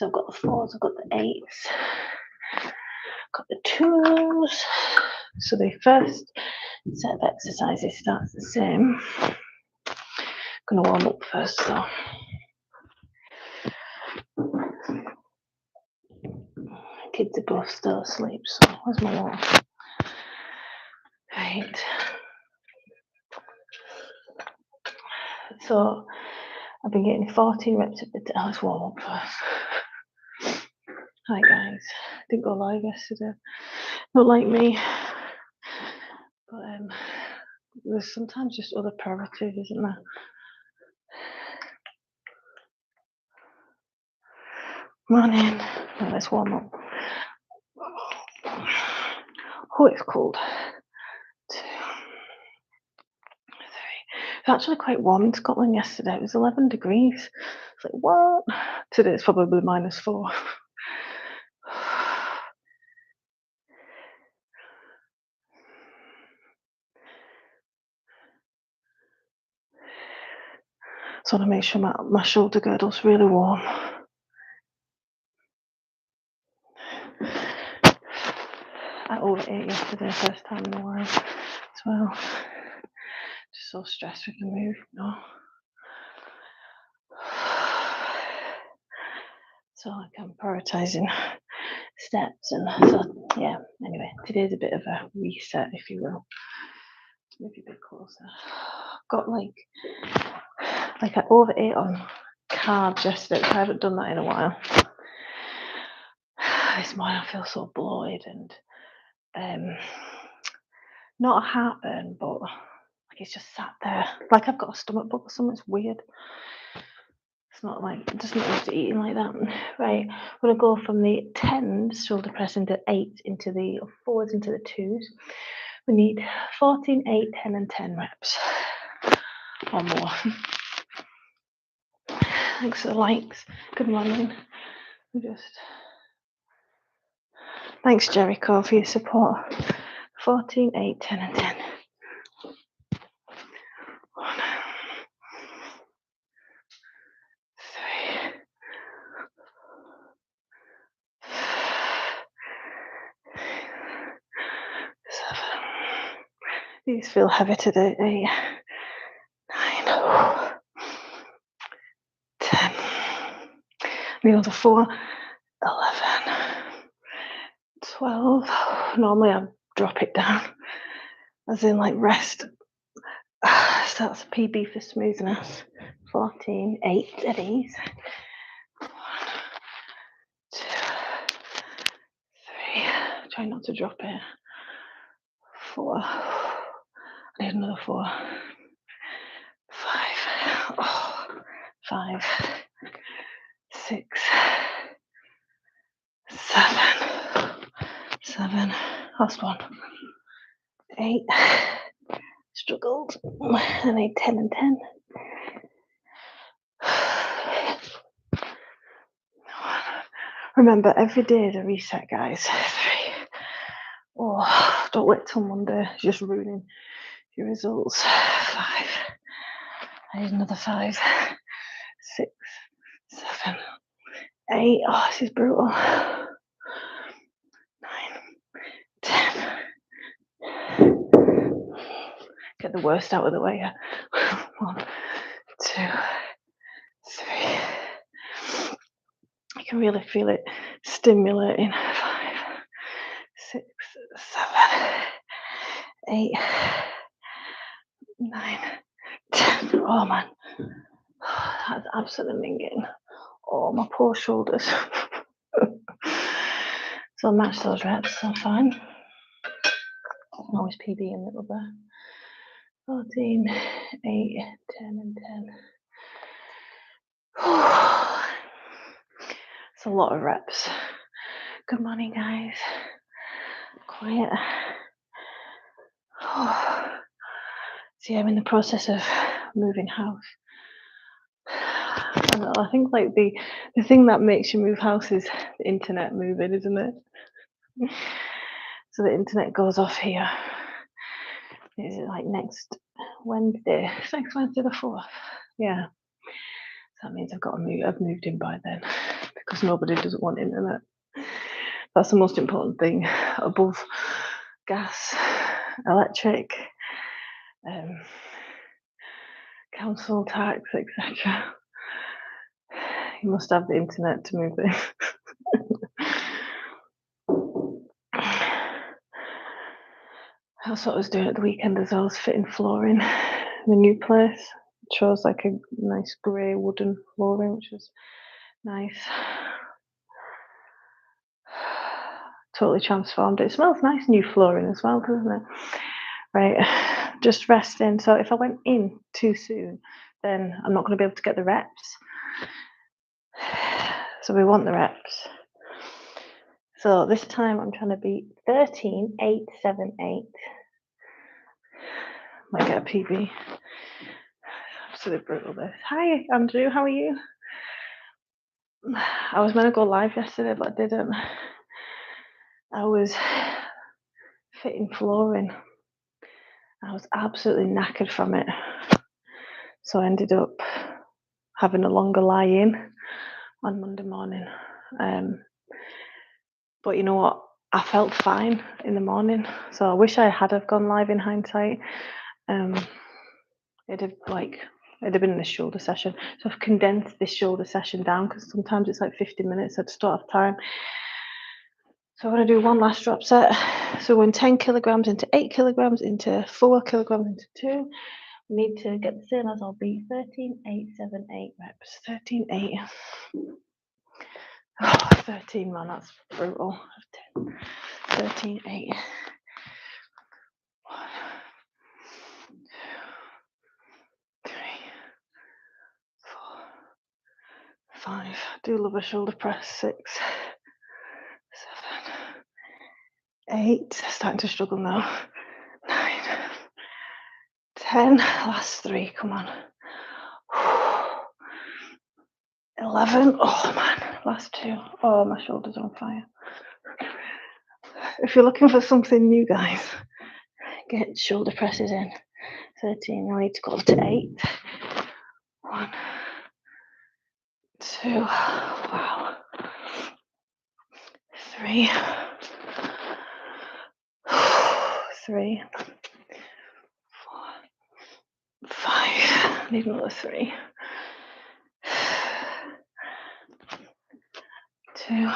So I've got the 4s, I've got the 8s, got the 2s. So the first set of exercises starts the same. I'm going to warm up first though. Kids are both still asleep, so where's my water? Right. So I've been getting 14 reps of the day. Let's warm up first. Hi guys. Didn't go live yesterday. Not like me. But there's sometimes just other priorities, isn't there? Morning. Right, let's warm up. Oh, it's cold. 2, 3. It's actually quite warm in Scotland yesterday. It was 11 degrees. It's like, what? Today it's probably -4. So I want to make sure my shoulder girdle's really warm. I overate yesterday, first time in a while as well. Just so stressed with the move, no. So like I'm prioritising steps, and so yeah, anyway, today's a bit of a reset, if you will. Maybe a bit closer. Got like I overate on carbs yesterday, I haven't done that in a while. This morning I feel so bloated and not a heartburn, but like it's just sat there. Like I've got a stomach bug or something. It's weird. It's not like, just not used to eating like that. Right, I'm gonna go from the 10s, shoulder press, into 8, into the 4s, into the 2s. We need 14, 8, 10, and 10 reps or more. Thanks for the likes. Good morning. Thanks, Jericho, for your support. 14, 8, 10, and 10. 1, 3, 7. These feel heavy today. 8, 9, 10. The other 4, 11, 12. Normally I drop it down, as in like rest. So that's a PB for smoothness. 14, 8 at ease. 1, 2, 3. Try not to drop it. 4. I need another 4. 5. Oh, 5, 6, 7. Last one. 8. Struggled. I need 10 and 10. Remember, every day is a reset, guys. 3. Oh, don't wait till Monday. It's just ruining your results. 5. I need another 5. 6, 7, 8. Oh, this is brutal. 9, 10. Get the worst out of the way. 1, 2, 3. You can really feel it stimulating. 5, 6, 7, 8, 9, 10. Oh man, that's absolutely minging. Oh, my poor shoulders. So I'll match those reps, I'm fine. Always PB in the other. 14, 8, 10, and 10. It's a lot of reps. Good morning, guys. Quiet. See, I'm in the process of moving house. I don't know, I think like the thing that makes you move house is the internet moving, isn't it? So the internet goes off here. Is it like next Wednesday? Next Wednesday the 4th. Yeah. So that means I've got to move. I've moved in by then. because nobody doesn't want internet. That's the most important thing above gas, electric, council tax, etc. You must have the internet to move this. That's what I was doing at the weekend as I was fitting flooring in the new place. It chose like a nice grey wooden flooring, which was nice. Totally transformed it. It smells nice, new flooring as well, doesn't it? Right, just resting. So if I went in too soon, then I'm not going to be able to get the reps. So we want the reps. So this time I'm trying to beat 13,878. Might get a PB. Absolutely brutal this. Hi Andrew, how are you? I was meant to go live yesterday, but I didn't. I was fitting flooring. I was absolutely knackered from it. So I ended up having a longer lie-in on Monday morning. But you know what? I felt fine in the morning. So I wish I had have gone live in hindsight. It'd have been in a shoulder session. So I've condensed this shoulder session down because sometimes it's like 50 minutes. I just don't have time. So I'm going to do one last drop set. So we're in 10 kilograms into 8 kilograms into 4 kilograms into 2. We need to get the same as I'll be 13,878 reps. 13,8. Oh, 13, man, that's brutal. 13,8. 1, 2, 3, 4, 5. I do love a shoulder press. 6, 7, 8. Starting to struggle now. 9, 10. Last 3. Come on. 11. Oh man, last 2. Oh, my shoulder's on fire. If you're looking for something new, guys, get shoulder presses in. 13. I need to go up to 8. 1, 2. Wow. 3. 3. 4. 5. I need another 3. 2.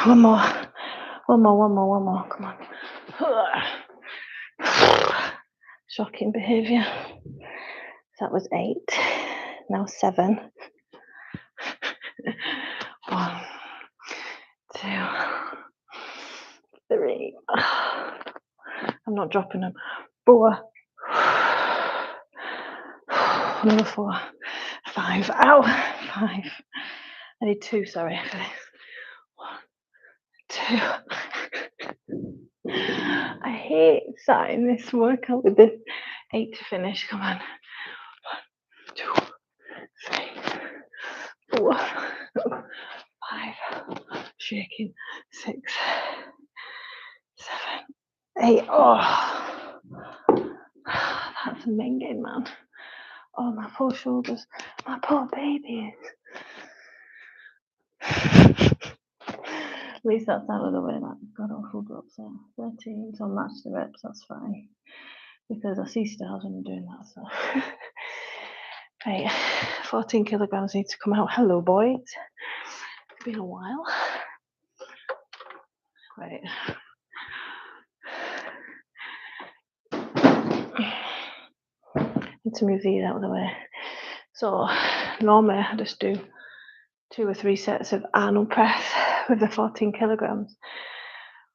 1 more. One more. Come on. Shocking behaviour. That was 8. Now 7. 1, 2, 3. I'm not dropping them. 4. Another 4. 5. Ow. 5. I need 2. Sorry for this. 1, 2. I hate starting this workout with this 8 to finish. Come on. 1, 2, 3, 4, 5. Shaking. 6, 7, 8. Oh, that's amazing, man. Oh, my poor shoulders. My poor babies. At least that's out of the way. That got awful drops there. 13, so match the reps. That's fine because I see stars when I'm doing that. So, right, 14 kilograms need to come out. Hello, boys. It's been a while. Right. Need to move these out of the way. So normally I just do 2 or 3 sets of Arnold press with the 14 kilograms.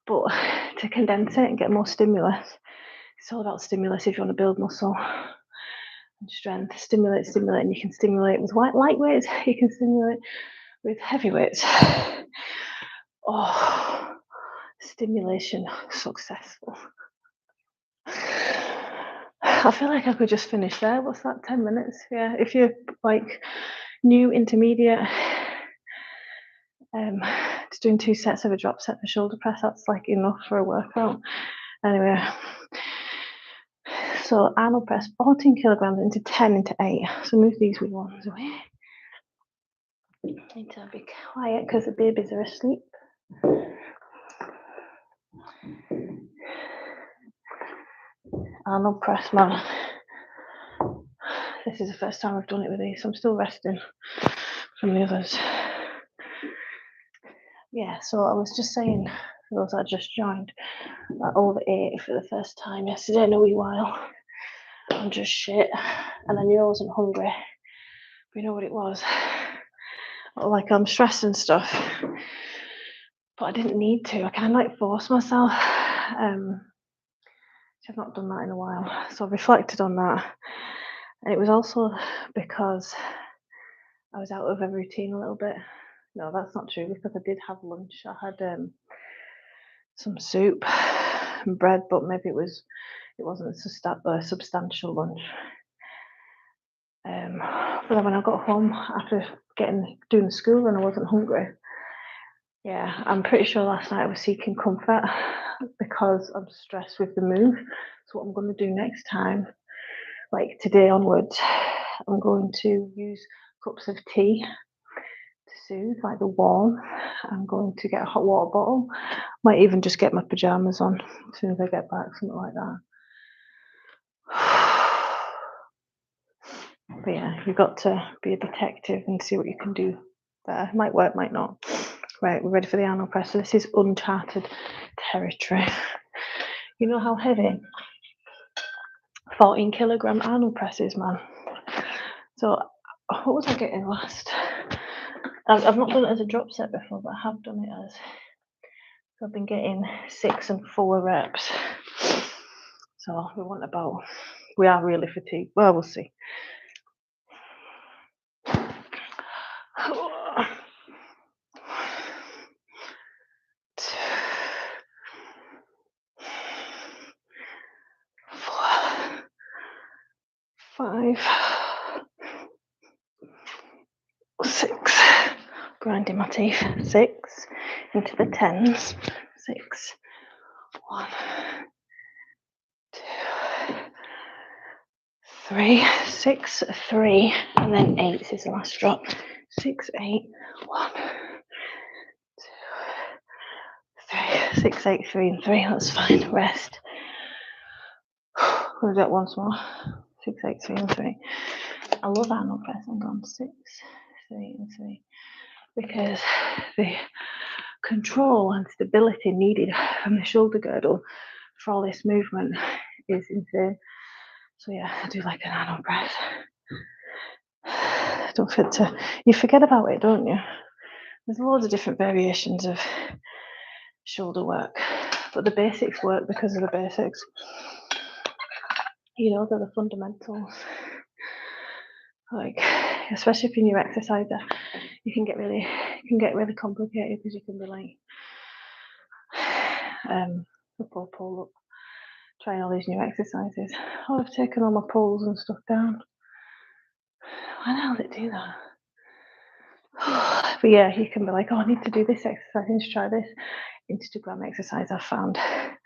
But to condense it and get more stimulus, it's all about stimulus if you want to build muscle and strength. Stimulate, and you can stimulate with light weights, you can stimulate with heavy weights. Oh, stimulation successful. I feel like I could just finish there. What's that, 10 minutes? Yeah, if you're like new, intermediate, just doing 2 sets of a drop set for shoulder press, that's like enough for a workout. Anyway, so Arnold press 14 kilograms into 10 into 8. So move these wee ones away. Need to be quiet because the babies are asleep. Arnold press, man. This is the first time I've done it with these. I'm still resting from the others. Yeah, so I was just saying, for those that just joined, I overate for the first time yesterday in a wee while. I'm just shit, and I knew I wasn't hungry. But you know what it was? Like, I'm stressed and stuff, but I didn't need to. I kind of like forced myself. I've not done that in a while, so I reflected on that. And it was also because I was out of a routine a little bit. No, that's not true, because I did have lunch. I had some soup and bread, but maybe it wasn't a substantial lunch. But then when I got home after doing school and I wasn't hungry, yeah, I'm pretty sure last night I was seeking comfort because I'm stressed with the move. So what I'm going to do next time, like today onwards, I'm going to use cups of tea to soothe, like the warm. I'm going to get a hot water bottle. Might even just get my pajamas on as soon as I get back, something like that. But yeah, you've got to be a detective and see what you can do there. Might work, might not. Right, we're ready for the Arnold press. So this is uncharted territory. You know how heavy 14 kilogram Arnold presses, man. So what was I getting last? I've not done it as a drop set before, but I have done it as. So I've been getting 6 and 4 reps. So we are really fatigued. Well, we'll see. 5, 6, grinding my teeth, 6, into the 10s, 6, 1, 2, 3, 6, 3, and then 8 is the last drop, 6, 8, 1, 2, 3, 6, 8, 3, and 3, that's fine, rest. We'll do that once more, 6, 8, 3, and 3. I love Arnold press. I'm going 6, 3, and 3 because the control and stability needed from the shoulder girdle for all this movement is insane. So yeah, I do like an Arnold press. You forget about it, don't you? There's loads of different variations of shoulder work, but the basics work because of the basics. You know, they're the fundamentals. Like, especially if you're a new exerciser, it can get really complicated because you can be like, pull up, trying all these new exercises. Oh, I've taken all my pulls and stuff down. Why the hell did it do that? But yeah, you can be like, oh, I need to do this exercise, I need to try this Instagram exercise I found. I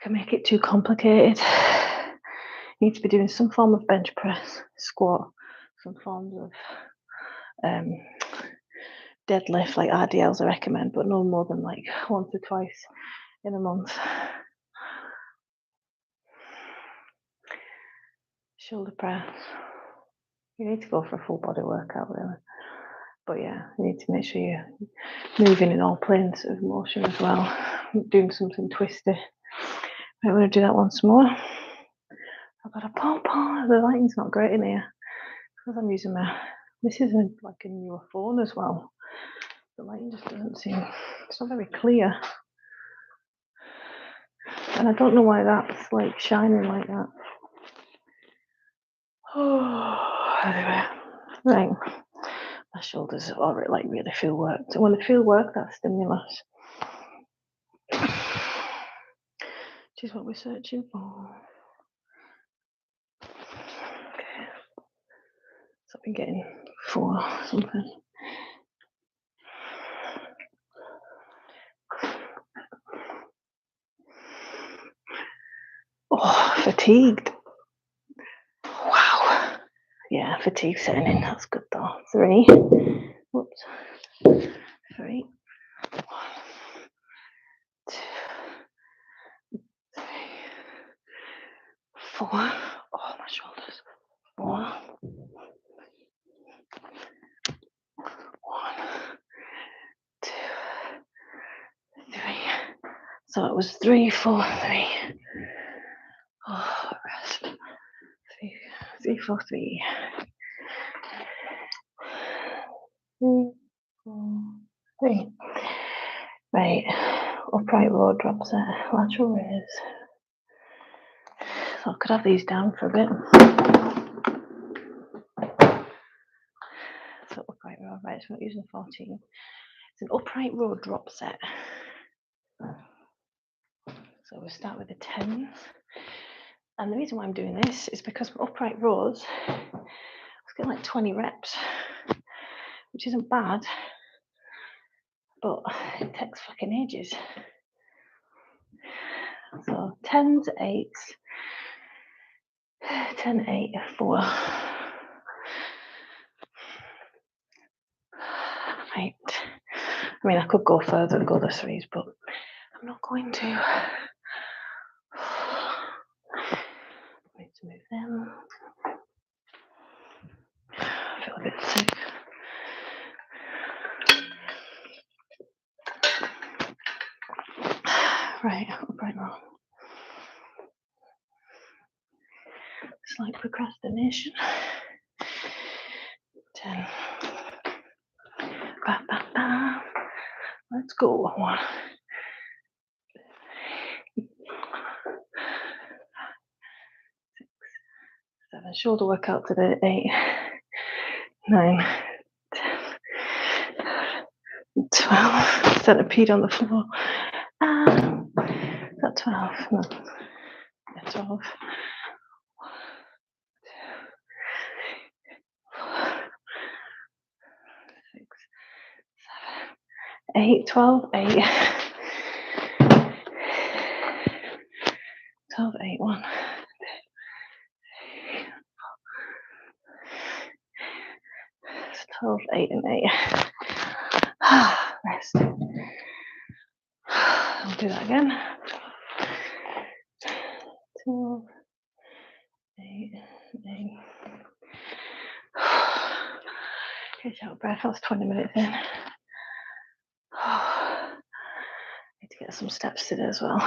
can make it too complicated. You need to be doing some form of bench press, squat, some forms of deadlift, like RDLs I recommend, but no more than like once or twice in a month. Shoulder press. You need to go for a full body workout, really. But yeah, you need to make sure you're moving in all planes of motion as well. Doing something twisty. I'm going to do that once more. I've got a pom-pom. The lighting's not great in here because I'm using this is like a newer phone as well. The lighting just doesn't seem, it's not very clear. And I don't know why that's like shining like that. Oh, anyway, right. My shoulders are like really feel worked. And when they feel worked, that's stimulus. Which is what we're searching for. Okay. So I've been getting 4 something. Oh, fatigued. Wow. Yeah, fatigue setting in. That's good though. 3. Whoops. 3. 1, 2, 3, 4. Oh, my shoulders. 4. 1, 2, 3. So it was 3, 4, 3. Oh, rest. 3, 3, 4, 3. 3, 4, 3. Right. Upright row drop set. Lateral raise. So I could have these down for a bit. So upright row, right, so we're not using 14. It's an upright row drop set. So we'll start with the 10s. And the reason why I'm doing this is because upright rows, it's getting like 20 reps, which isn't bad, but it takes fucking ages. So 10s, 8s, 10, 8, 4. Right. I mean, I could go further and go the 3s, but I'm not going to. Need to move them. I feel a bit sick. Right, upright row. Slight procrastination. 10. Ba, ba, ba. Let's go. 1. 6, 7. Shoulder workout today. 8, 9, 10, 12. Centipede on the floor. Is that 12? No. Yeah, 12. 6, 7, 8, 12, 8. 12, 8, 1. 12, 8, and 8. Rest. I'll do that again. 12, 8, 8. Get out of breath. That's 20 minutes in. Need to get some steps today as well.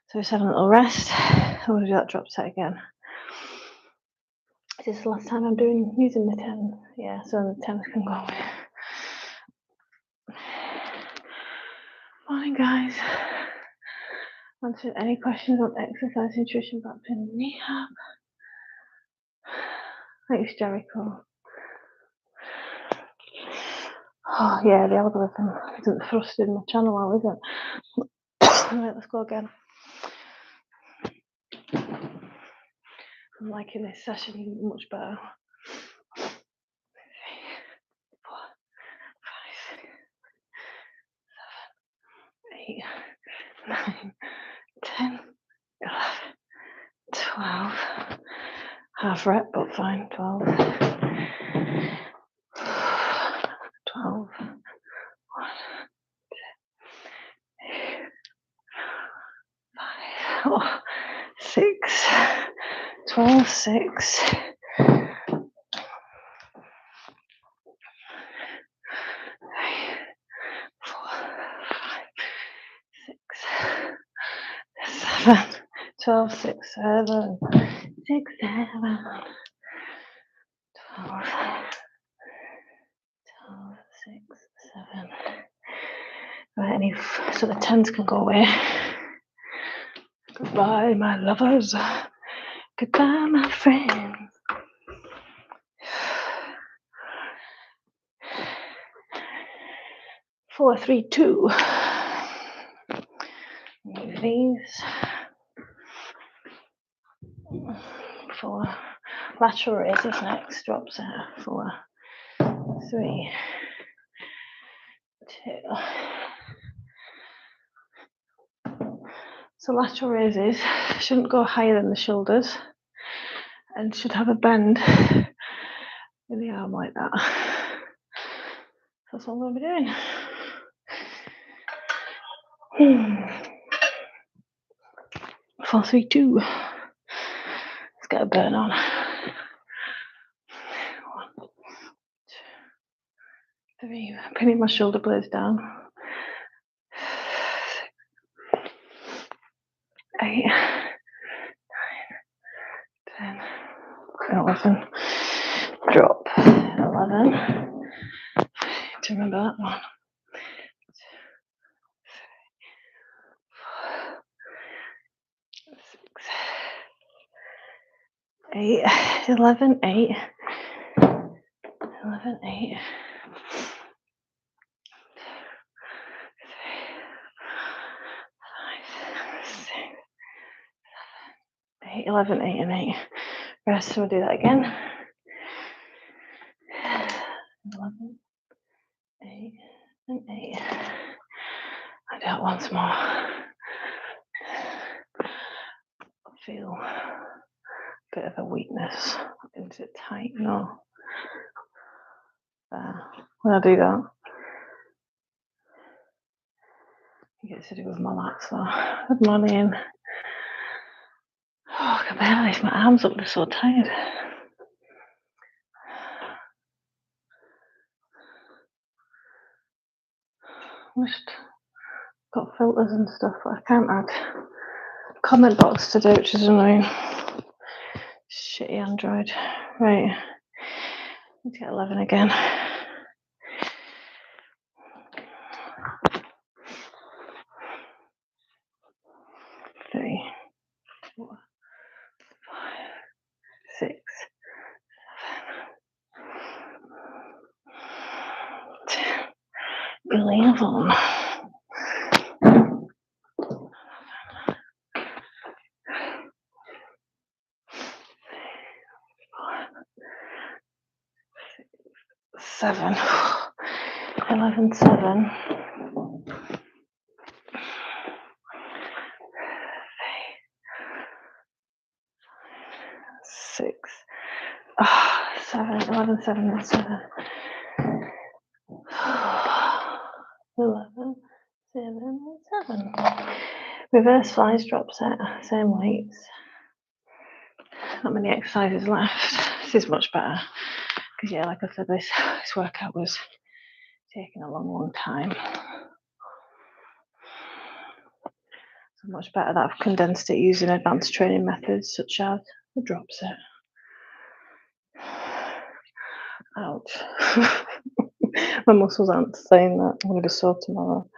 So just having a little rest. I'm going to do that drop set again. This is the last time I'm using the 10. Yeah, so the 10s can go away. Morning, guys. Answer any questions on exercise, nutrition, back pain, rehab. Thanks, Jericho. Oh yeah, the algorithm isn't thrusting my channel out, is it? Right, let's go again. I'm liking this session much better. 3, 4, 5, 7, 8, 9, 10, 11, 12. Half rep, but fine. 12. 12. 1, 5. Oh, 6. 12, 6. 7, 12, 6, 7, 6, 7, 12, 6, 7. Right, so the 10s can go away. Goodbye, my lovers. Goodbye, my friends. 4, 3, 2. Move these. 4. Lateral raises next. Drop set. 4, 3, 2. So lateral raises shouldn't go higher than the shoulders and should have a bend in the arm like that. That's all we'll be doing. 4, 3, 2. Let's get a burn on. 1, 2, 3. Pinning my shoulder blades down. 8, 9, 10, 11. Drop. 11. To remember that one. 6, 8, 11, 8, 11, 8, 8, 11, 8, and 8. Rest, so we'll do that again. 11, 8, and 8. I'll do that once more. I feel a bit of a weakness. Is it tight? No. When I do that, I get to do with my lats. So, good morning. Oh, I can barely lift my arms up, they're so tired. Just got filters and stuff, but I can't add comment box to do, which is annoying. Shitty Android. Right. Let's get 11 again. 3, 4, 5, 6, 7, 10, 11. 7, 11, 7, 6, 7, 11, 7, and 7, 11, 7, and 7. Reverse flies, drop set, same weights. Not many exercises left. This is much better because, yeah, like I said, this workout was taking a long time. So much better that I've condensed it using advanced training methods such as the drop set. Ouch. My muscles aren't saying that. I'm going to be sore tomorrow.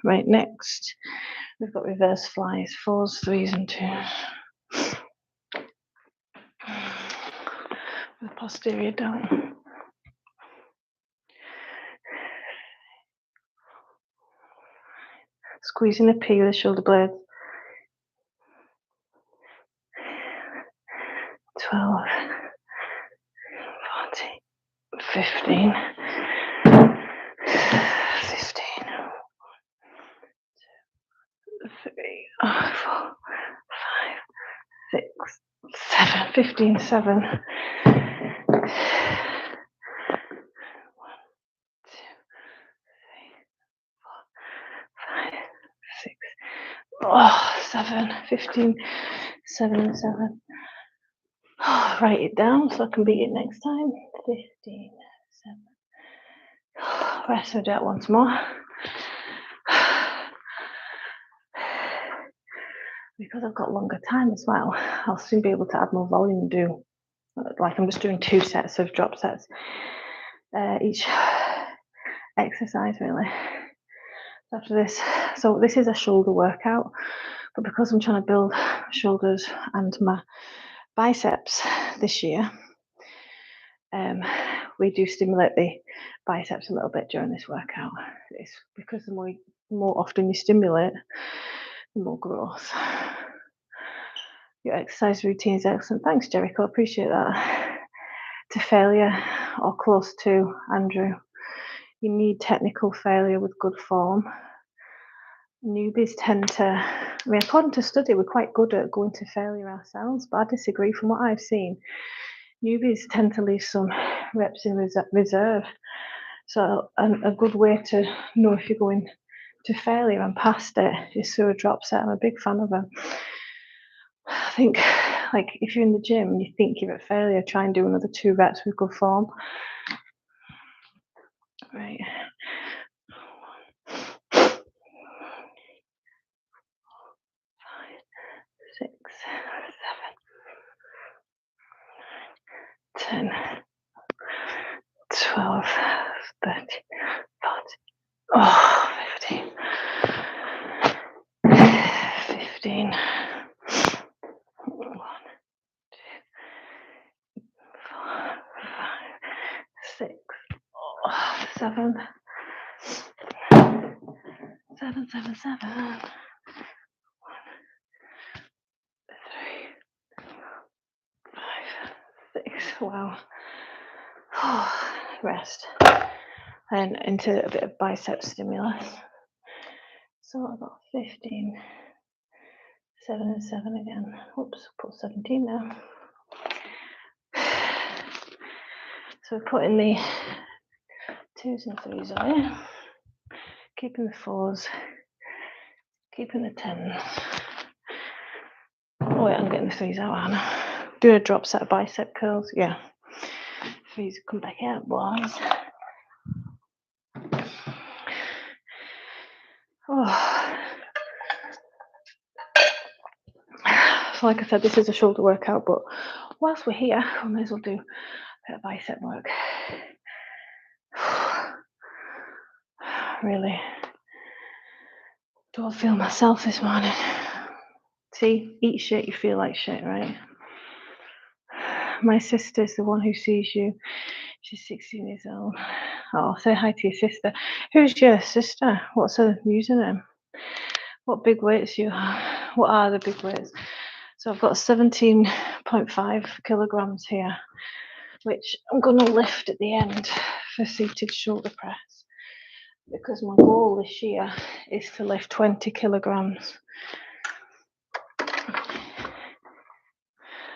Right, next we've got reverse flies, 4s, 3s, and 2s. The posterior down. Squeezing the P with the shoulder blades. 12, 14, 15, 15, 3, 4, 5, 6, 7, 15, 7. 1, 2, 3, 4, 5, 6. Oh, 7, 15, 7, and 7. Oh, write it down so I can beat it next time. 15, 7. Rest, I'll do it once more. Because I've got longer time as well, I'll soon be able to add more volume and do, like I'm just doing 2 sets of drop sets each exercise really. After this, so this is a shoulder workout, but because I'm trying to build shoulders and my biceps this year, we do stimulate the biceps a little bit during this workout. It's because the more often you stimulate, the more growth. Your exercise routine is excellent. Thanks, Jericho. Appreciate that. To failure or close to, Andrew. You need technical failure with good form. newbies tend to, I mean, according to study, we're quite good at going to failure ourselves, but I disagree. From what I've seen, newbies tend to leave some reps in reserve. So a good way to know if you're going to failure and past it is through a drop set. I'm a big fan of them. I think, like, if you're in the gym and you think you're at failure, try and do another 2 reps with good form. Right. 6, 7, 10, 12, 13, 14, 15, 1, 2, 4, 5, 6, 7, 7, 7, 7, 1, 3, 5, 6. Wow. Rest. And into a bit of bicep stimulus. So I've got 15, 7 and 7 again. Oops, put 17 now. So we're putting the 2s and 3s on here, keeping the 4s, keeping the 10s. Oh wait, I'm getting the 3s out, aren't I? Doing a drop set of bicep curls, yeah. 3s come back out, boys. Oh. So like I said, this is a shoulder workout, but whilst we're here, we may as well do a bit of bicep work. Really don't feel myself this morning. See, eat shit, you feel like shit, right? My sister's the one who sees you. She's 16 years old. Oh, say hi to your sister. Who's your sister? What's her username? What big weights you have? What are the big weights? So I've got 17.5 kilograms here, which I'm going to lift at the end for seated shoulder press, because my goal this year is to lift 20 kilograms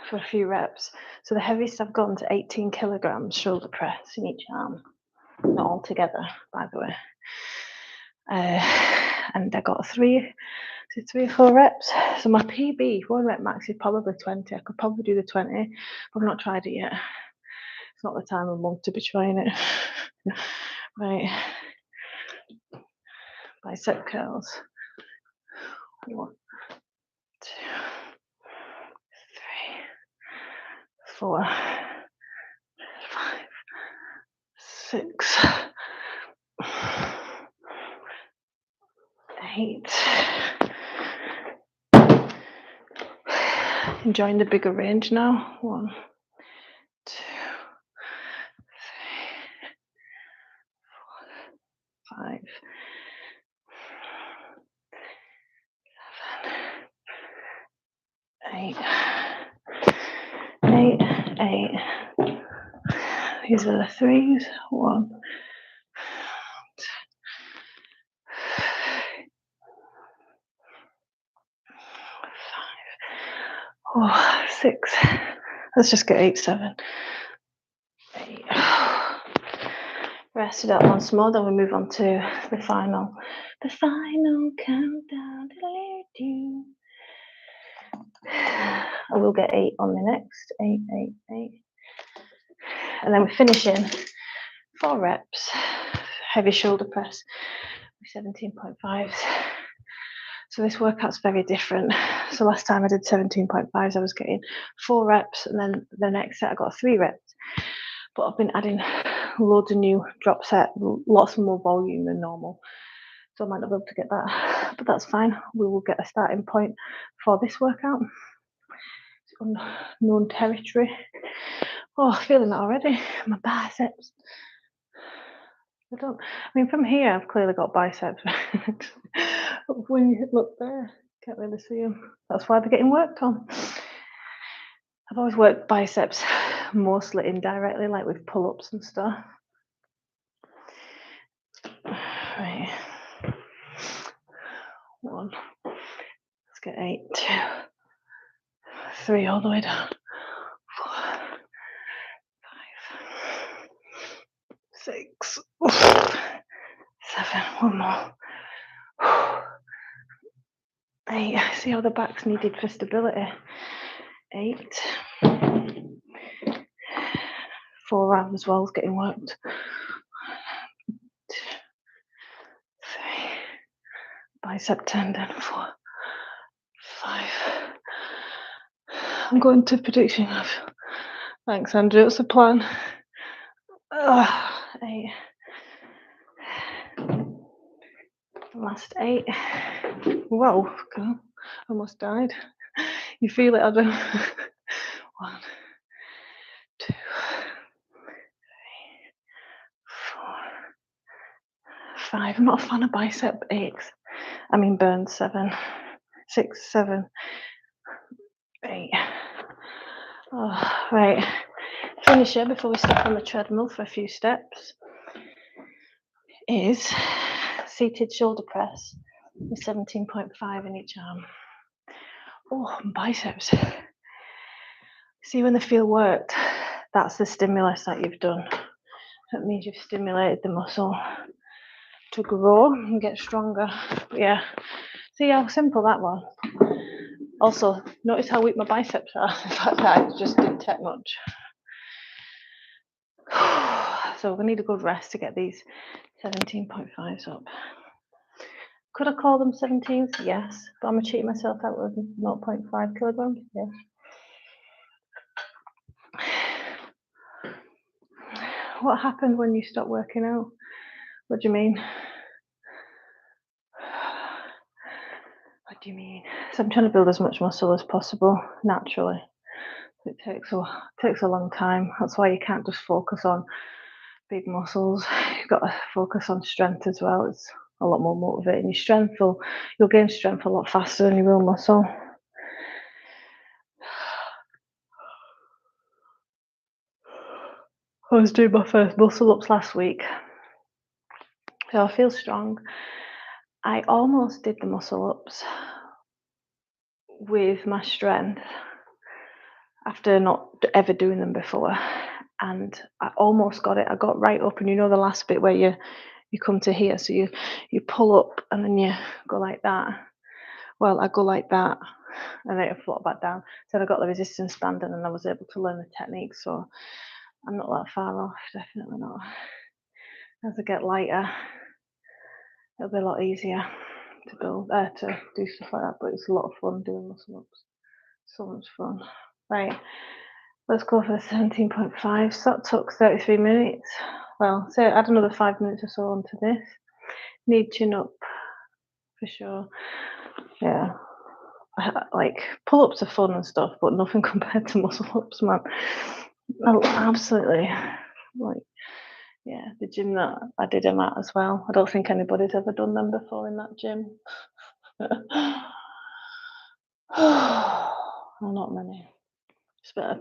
for a few reps. So the heaviest I've gone to 18 kilograms shoulder press in each arm, not all together, by the way. And I got 3 or 4 reps. So my PB, 1 rep max, is probably 20. I could probably do the 20, but I've not tried it yet. It's not the time of month to be trying it. Right. Bicep curls. 1, 2, 3, 4, 5, 6, 8. Enjoying the bigger range now. 1, 2, 3, 4, 5, 7, 8, 8. These are the 3s. 1, 2, 5, 6. Let's just get 8, 7, 8. Rested up once more, then we move on to the final countdown. I will get 8 on the next. 8, 8, 8. And then we're finishing 4 reps, heavy shoulder press with 17.5s. So this workout's very different. So last time I did 17.5s, I was getting 4 reps, and then the next set I got 3 reps. But I've been adding loads of new drop set, lots more volume than normal. So I might not be able to get that, but that's fine. We will get a starting point for this workout. It's unknown territory. Oh, feeling that already. My biceps. I mean, from here, I've clearly got biceps. When you look there, can't really see them. That's why they're getting worked on. I've always worked biceps mostly indirectly, like with pull-ups and stuff. Right. 1. Let's get 8, 2, 3 all the way down. 4, 5, 6, 7. One more. 8. See how the back's needed for stability. 8. 4 arm as well is getting worked. 2, 3. Bicep tendon. 4, 5. I'm going to prediction of. Thanks, Andrew. It's a plan. 8. Last 8. Whoa, God. Almost died. You feel it, Adam? 1, 2, 3, 4, 5. I'm not a fan of bicep aches. I mean burns. 7, 6, 7, 8. Right. Finisher before we step on the treadmill for a few steps is seated shoulder press with 17.5 in each arm. Oh, biceps. See when they feel worked, that's the stimulus that you've done. That means you've stimulated the muscle to grow and get stronger. Yeah, see how simple that was. Also, notice how weak my biceps are. In fact, I just didn't take much. So we need a good rest to get these 17.5s up. Could I call them 17s? Yes, but I'm cheating myself out with 0.5 kilograms. Yes. What happened when you stopped working out? What do you mean? What do you mean? So I'm trying to build as much muscle as possible naturally. It takes a long time. That's why you can't just focus on big muscles. You've got to focus on strength as well. It's a lot more motivating. You'll gain strength a lot faster than you will muscle. I was doing my first muscle ups last week, so I feel strong. I almost did the muscle ups with my strength after not ever doing them before, and I almost got it. I got right up, and you know the last bit where you come to here, so you pull up and then you go like that. Well, I go like that and then I float back down. So I got the resistance band and then I was able to learn the technique. So I'm not that far off, definitely not. As I get lighter, it'll be a lot easier to do stuff like that, but it's a lot of fun doing muscle ups. So much fun. Right, let's go for the 17.5. So that took 33 minutes. Well, say add another 5 minutes or so onto this. Need chin up for sure. Yeah. Like pull-ups are fun and stuff, but nothing compared to muscle-ups, man. Oh, absolutely. Like, yeah, the gym that I did them at as well. I don't think anybody's ever done them before in that gym. Well, not many.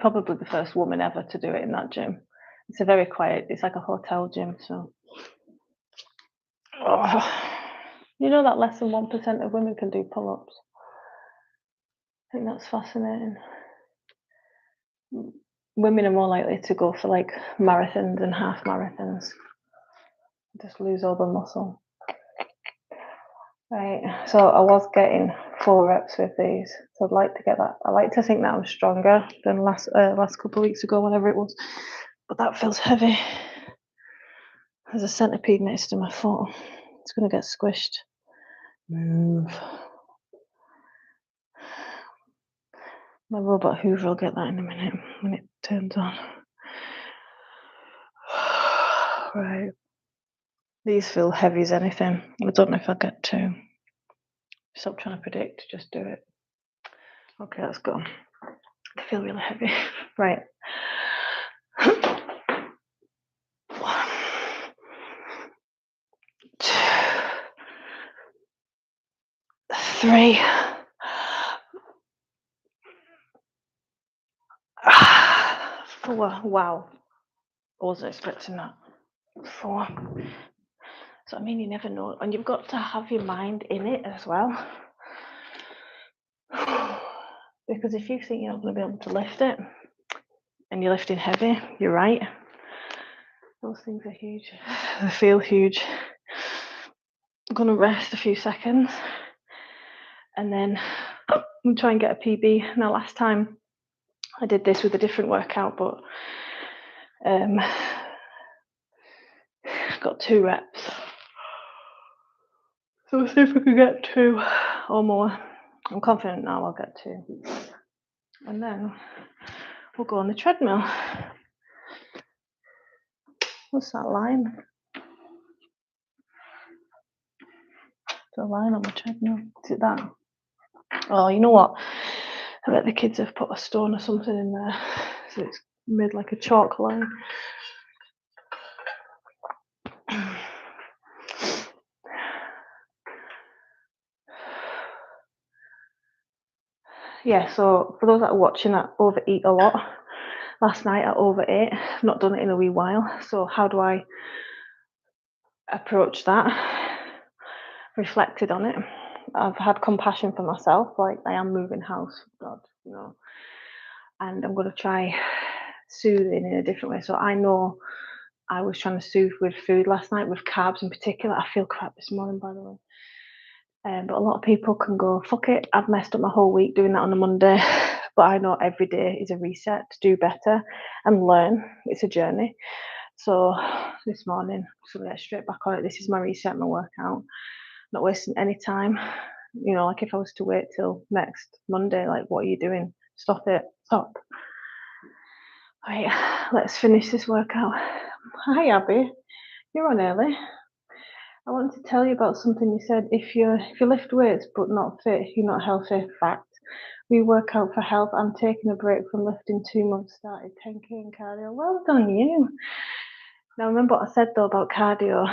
Probably the first woman ever to do it in that gym. It's a very quiet. It's like a hotel gym, so. You know that less than 1% of women can do pull-ups. I think that's fascinating. Women are more likely to go for like marathons and half marathons. Just lose all the muscle. Right, so I was getting 4 reps with these. So I'd like to get that. I like to think that I'm stronger than last couple of weeks ago, whenever it was. But that feels heavy. There's a centipede next to my foot. It's gonna get squished. Move. My robot Hoover will get that in a minute when it turns on. Right. These feel heavy as anything. I don't know if I'll get 2. Stop trying to predict, just do it. Okay, let's go. I feel really heavy. Right. 1, 2, 3. 4. Wow. I wasn't expecting that. 4. So I mean, you never know, and you've got to have your mind in it as well. Because if you think you're not going to be able to lift it and you're lifting heavy, you're right. Those things are huge. They feel huge. I'm going to rest a few seconds and then I'm try and get a PB. Now, last time I did this with a different workout, but got 2 reps. So we'll see if we can get 2 or more. I'm confident now I'll get 2. And then we'll go on the treadmill. What's that line? The line on the treadmill. Is it that? Oh, you know what? I bet the kids have put a stone or something in there. So it's made like a chalk line. Yeah, so for those that are watching that overeat a lot, last night I overate. I've not done it in a wee while. So how do I approach that? Reflected on it. I've had compassion for myself, like I am moving house, God, you know. And I'm going to try soothing in a different way. So I know I was trying to soothe with food last night, with carbs in particular. I feel crap this morning, by the way. But a lot of people can go, fuck it, I've messed up my whole week doing that on a Monday. But I know every day is a reset to do better and learn. It's a journey. So this morning, I'm going to get straight back on it. This is my reset, my workout. Not wasting any time. You know, like if I was to wait till next Monday, like, what are you doing? Stop it. Stop. Right, let's finish this workout. Hi, Abby. You're on early. I want to tell you about something you said. If you lift weights but not fit, you're not healthy. Fact. We work out for health. I'm taking a break from lifting 2 months. Started 10k in cardio. Well done, you. Now remember what I said though about cardio.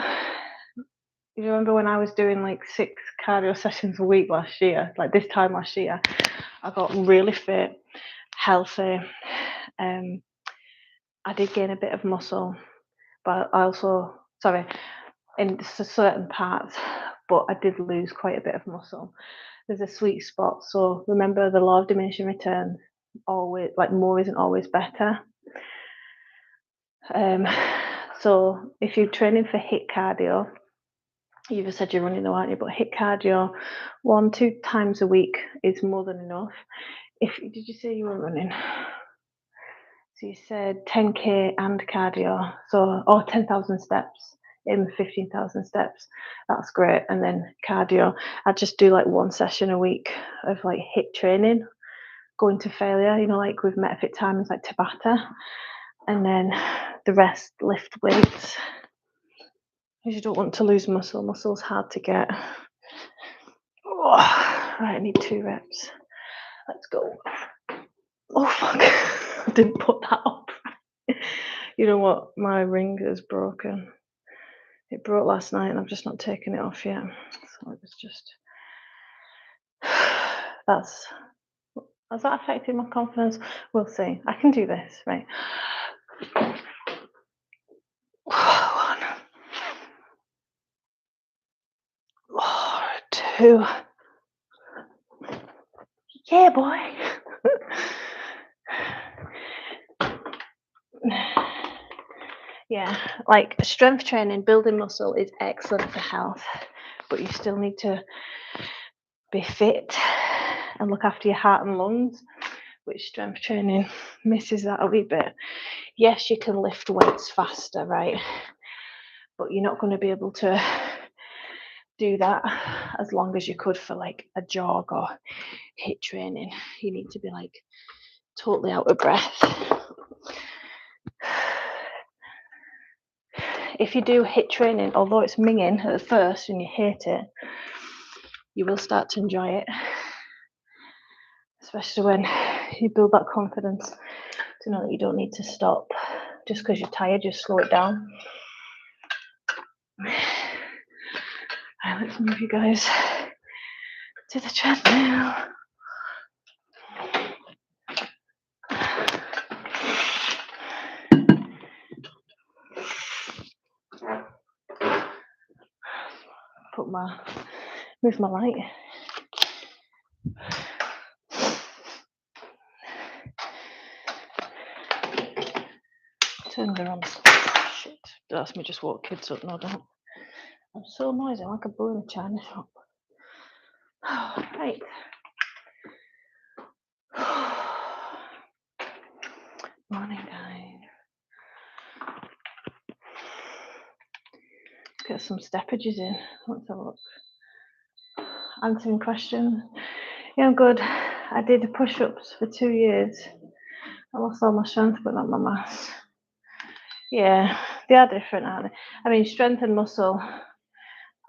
You remember when I was doing like 6 cardio sessions a week last year, like this time last year, I got really fit, healthy. I did gain a bit of muscle, but I also, in certain parts, but I did lose quite a bit of muscle. There's a sweet spot. So remember the law of diminishing returns. Always, like, more isn't always better. So if you're training for HIIT cardio, you just said you're running though, aren't you? But HIIT cardio, 1-2 times a week is more than enough. Did you say you were running? So you said 10k and cardio, or 10,000 steps in 15,000 steps. That's great. And then cardio, I just do like 1 session a week of like HIIT training, going to failure, you know, like with MetaFit Timings like Tabata, and then the rest lift weights. Because you don't want to lose muscle. Muscle's hard to get. Oh, right, I need 2 reps. Let's go. Oh fuck! I didn't put that up. You know what? My ring is broken. It broke last night and I've just not taken it off yet. So it was just... Has that affected my confidence? We'll see. I can do this, right? 1, 2. Yeah, boy. Yeah, like strength training, building muscle is excellent for health, but you still need to be fit and look after your heart and lungs, which strength training misses that a wee bit. Yes, you can lift weights faster, right? But you're not going to be able to do that as long as you could for like a jog or HIIT training. You need to be like totally out of breath. If you do HIIT training, although it's minging at first and you hate it, you will start to enjoy it, especially when you build that confidence to know that you don't need to stop just because you're tired. Just slow it down. Right, let's move you guys to the treadmill. move my light. Turn the wrong side. Shit. That's me just woke kids up. No, don't. I'm so noisy, like a bull in a china shop. Right. Morning, guys. Get some steppages in. Let's have a look. Answering questions. Yeah, I'm good. I did push-ups for 2 years. I lost all my strength, but not my mass. Yeah, they are different, aren't they? I mean, strength and muscle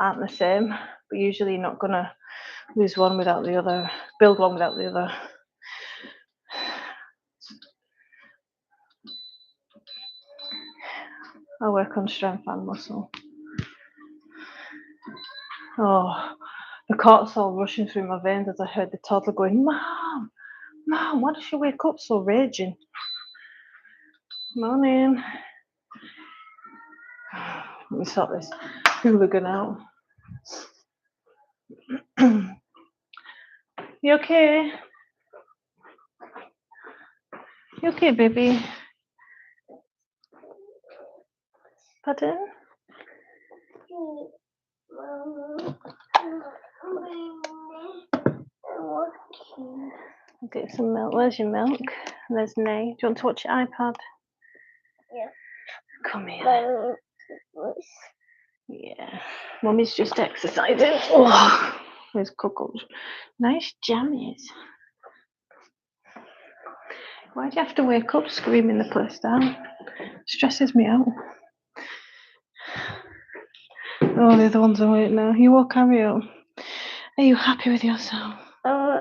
aren't the same, but usually you're not gonna lose one without the other, build one without the other. I work on strength and muscle. Oh, the cortisol rushing through my veins as I heard the toddler going, Mom, why does she wake up so raging? Morning. Let me sort this hooligan out. You okay? You okay, baby? Pardon? I'll get some milk. Where's your milk? There's Nay. Do you want to watch your iPad? Yeah. Come here. Yeah. Mummy's just exercising. Oh, there's Coco's. Nice jammies. Why do you have to wake up screaming the place down? Stresses me out. Oh, the other one's awake now. You will carry on. Are you happy with yourself? Oh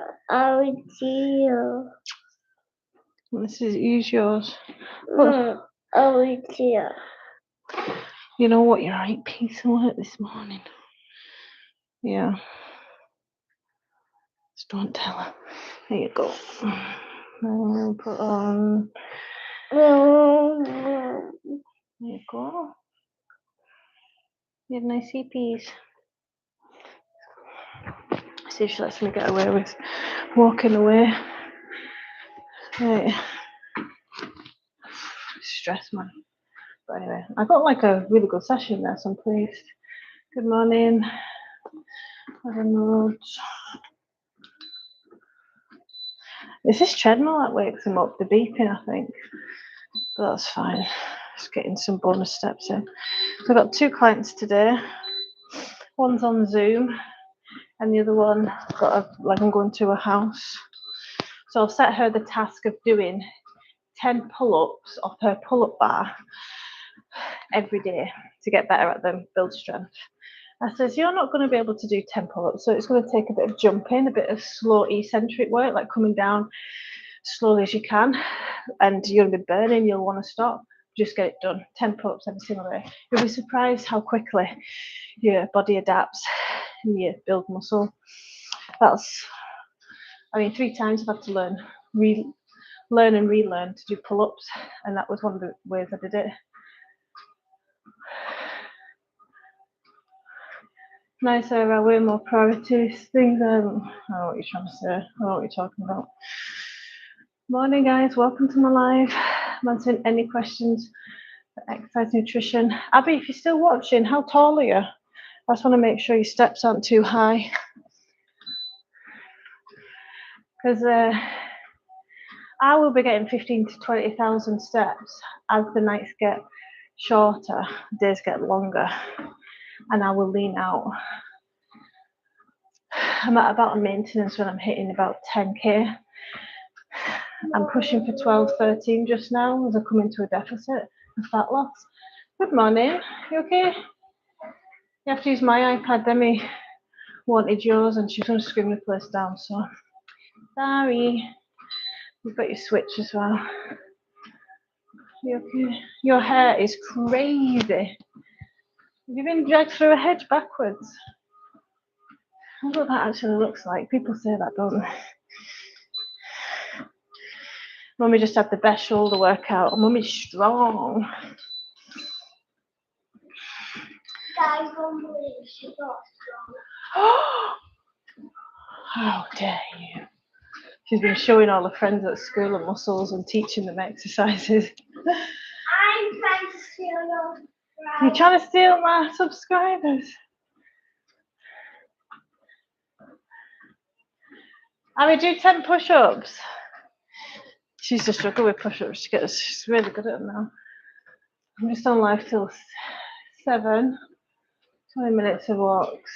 dear. This is use yours. Oh dear. You know what? You're right piece of work this morning. Yeah. Just don't tell her. There you go. Put on. There you go. You have nice CPs. See if she lets me get away with walking away. Right. Stress, man. But anyway, I got like a really good session there, so I'm pleased. Good morning. I don't know. It's this treadmill that wakes them up, the beeping, I think. But that's fine. Just getting some bonus steps in. So I've got 2 clients today. One's on Zoom, and the other one I'm going to a house. So I've set her the task of doing 10 pull-ups off her pull-up bar every day to get better at them, build strength. I says, you're not going to be able to do 10 pull-ups, so it's going to take a bit of jumping, a bit of slow eccentric work, like coming down slowly as you can, and you're going to be burning, you'll want to stop. Just get it done. 10 pull-ups every single day. You'll be surprised how quickly your body adapts and you build muscle. 3 times I've had to learn and relearn to do pull-ups, and that was one of the ways I did it. Nicer, way more priorities, things I don't know what you're trying to say, I don't know what you're talking about. Morning guys, welcome to my live. I'm answering any questions for exercise nutrition. Abby, if you're still watching, how tall are you? I just want to make sure your steps aren't too high. Because I will be getting 15 to 20,000 steps as the nights get shorter, days get longer, and I will lean out. I'm at about a maintenance when I'm hitting about 10k. I'm pushing for 12, 13 just now as I come into a deficit of fat loss. Good morning, you okay? You have to use my iPad, Demi wanted yours and she's going to scream the place down, so sorry. You've got your switch as well. You okay? Your hair is crazy. Have you been dragged through a hedge backwards? I don't know what that actually looks like. People say that, don't they? Mummy just had the best shoulder workout. Mummy's strong. I don't believe she got strong. How dare you? She's been showing all her friends at school her muscles and teaching them exercises. I'm trying to steal your You're trying to steal my subscribers. I would do 10 push-ups. She used to struggle with push-ups. She's really good at them now. I'm just on live till 7. 20 minutes of walks.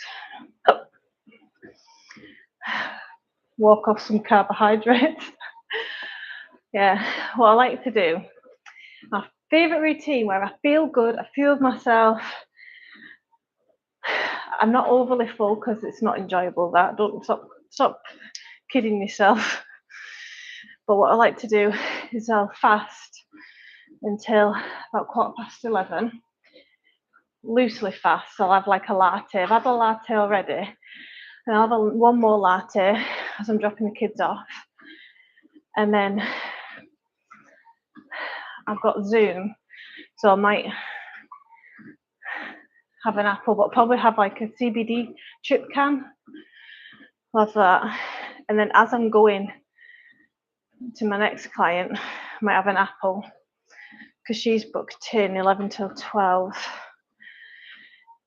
Walk off some carbohydrates. Yeah, what I like to do, my favourite routine where I feel good, I fuel myself. I'm not overly full because it's not enjoyable. That don't stop kidding yourself. But what I like to do is I'll fast until about 11:15. Loosely fast, so I'll have like a latte. I've had a latte already, and I'll have one more latte as I'm dropping the kids off, and then I've got Zoom, so I might have an apple, but probably have like a CBD chip can. Love that. And then as I'm going to my next client, I might have an apple because she's booked in 11 till 12.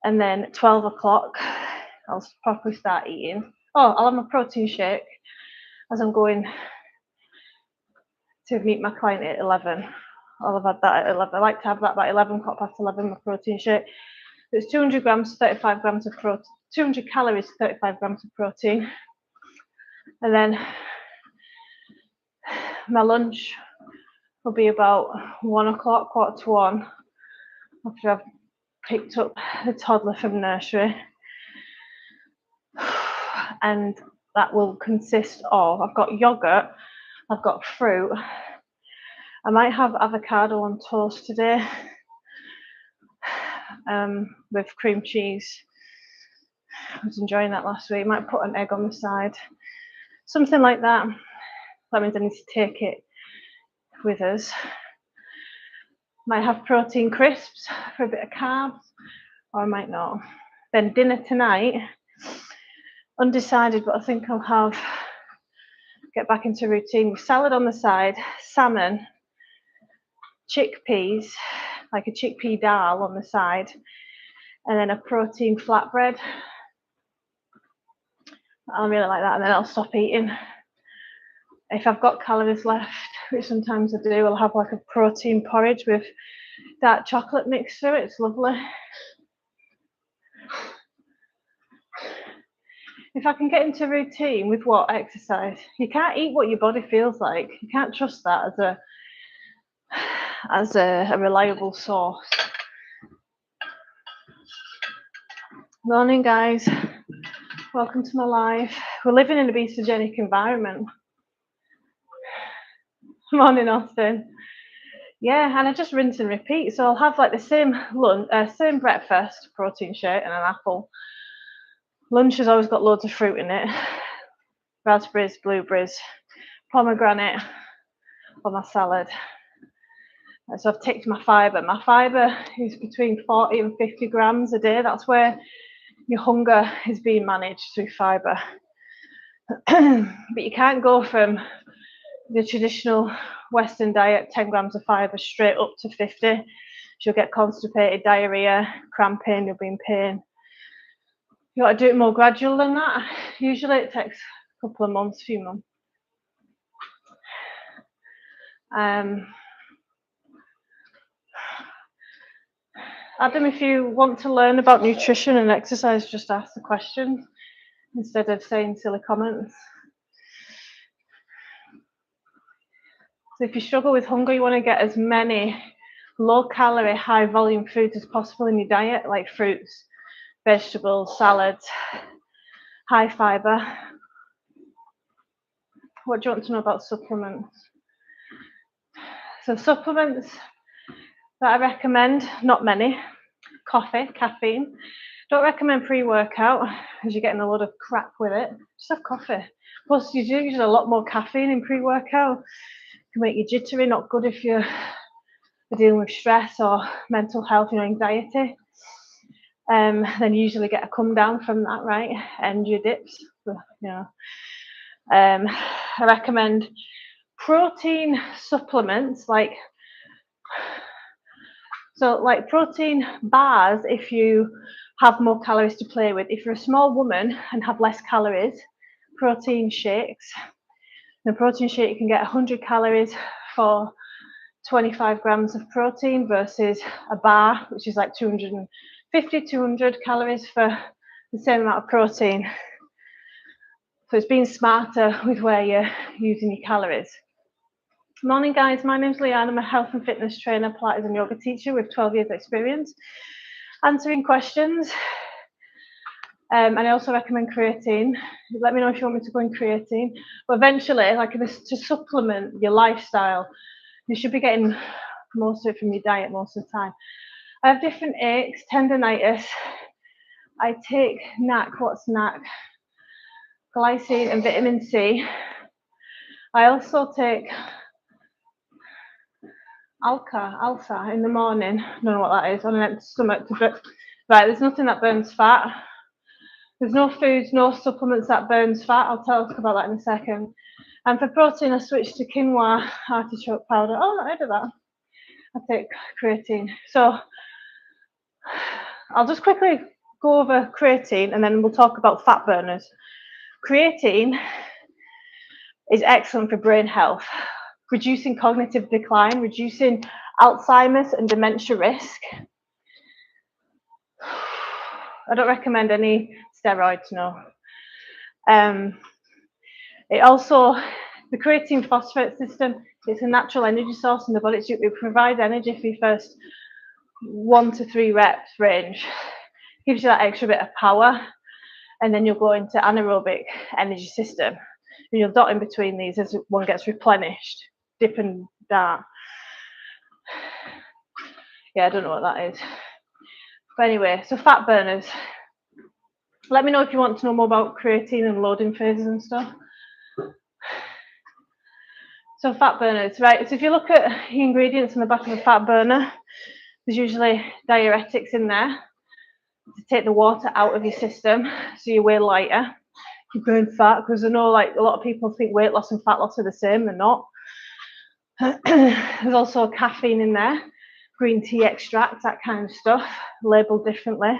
And then 12 o'clock, I'll properly start eating. Oh, I'll have my protein shake as I'm going to meet my client at 11. I'll have had that at 11. I like to have that about 11, 11:15, my protein shake. It's 200 grams, 35 grams of protein, 200 calories, 35 grams of protein. And then my lunch will be about 1 o'clock, 1:45, after I've picked up the toddler from nursery. And that will consist of, I've got yogurt, I've got fruit. I might have avocado on toast today with cream cheese. I was enjoying that last week. Might put an egg on the side. Something like that. That means I need to take it with us. Might have protein crisps for a bit of carbs, or I might not. Then dinner tonight, undecided, but I think I'll get back into routine with salad on the side, salmon, chickpeas, like a chickpea dal on the side, and then a protein flatbread. I'll really like that, and then I'll stop eating. If I've got calories left, which sometimes I do, I'll have like a protein porridge with dark chocolate mixed through it. It's lovely. If I can get into routine with what exercise, you can't eat what your body feels like. You can't trust that as a reliable source. Morning, guys. Welcome to my live. We're living in a obesogenic environment. Morning, Austin. Yeah, and I just rinse and repeat. So I'll have like the same breakfast, protein shake and an apple. Lunch has always got loads of fruit in it. Raspberries, blueberries, pomegranate on my salad. So I've ticked my fibre. My fibre is between 40 and 50 grams a day. That's where your hunger is being managed through fibre. But you can't go from the traditional Western diet, 10 grams of fibre, straight up to 50. You'll get constipated, diarrhea, cramping, you'll be in pain. You got to do it more gradual than that. Usually it takes a couple of months, few months. Adam, if you want to learn about nutrition and exercise, just ask the question instead of saying silly comments. So if you struggle with hunger, you want to get as many low-calorie, high-volume foods as possible in your diet, like fruits, vegetables, salads, high fibre. What do you want to know about supplements? So supplements that I recommend, not many. Coffee, caffeine. Don't recommend pre-workout because you're getting a lot of crap with it. Just have coffee. Plus, you do use a lot more caffeine in pre-workout. It can make you jittery, not good if you're dealing with stress or mental health, anxiety. Then you usually get a come down from that, right? And your dips. I recommend protein supplements like protein bars if you have more calories to play with. If you're a small woman and have less calories, protein shakes. In a protein shake, you can get 100 calories for 25 grams of protein versus a bar, which is like 250, 200 calories for the same amount of protein. So it's being smarter with where you're using your calories. Morning guys, my name's Leanne. I'm a health and fitness trainer, Pilates and yoga teacher with 12 years experience answering questions. And I also recommend creatine. Let me know if you want me to go in creatine. But eventually, like to supplement your lifestyle, you should be getting most of it from your diet most of the time. I have different aches, tendonitis. I take NAC. What's NAC? Glycine and vitamin C. I also take Alka in the morning. I don't know what that is, on an empty stomach. Right, there's nothing that burns fat. There's no foods, no supplements that burns fat. I'll talk about that in a second. And for protein, I switched to quinoa artichoke powder. Oh, not heard of that. I take creatine. So I'll just quickly go over creatine and then we'll talk about fat burners. Creatine is excellent for brain health, reducing cognitive decline, reducing Alzheimer's and dementia risk. I don't recommend any steroids, no. It also, the creatine phosphate system, it's a natural energy source in the body. It provides energy for your first 1 to 3 reps range. Gives you that extra bit of power, and then you'll go into anaerobic energy system. And you'll dot in between these as one gets replenished, dip and dart. Yeah, I don't know what that is. But anyway, so fat burners. Let me know if you want to know more about creatine and loading phases and stuff. So fat burners, right? So if you look at the ingredients on the back of a fat burner, there's usually diuretics in there to take the water out of your system so you weigh lighter. You burn fat, because I know like a lot of people think weight loss and fat loss are the same. They're not. There's also caffeine in there, green tea extracts, that kind of stuff, labeled differently.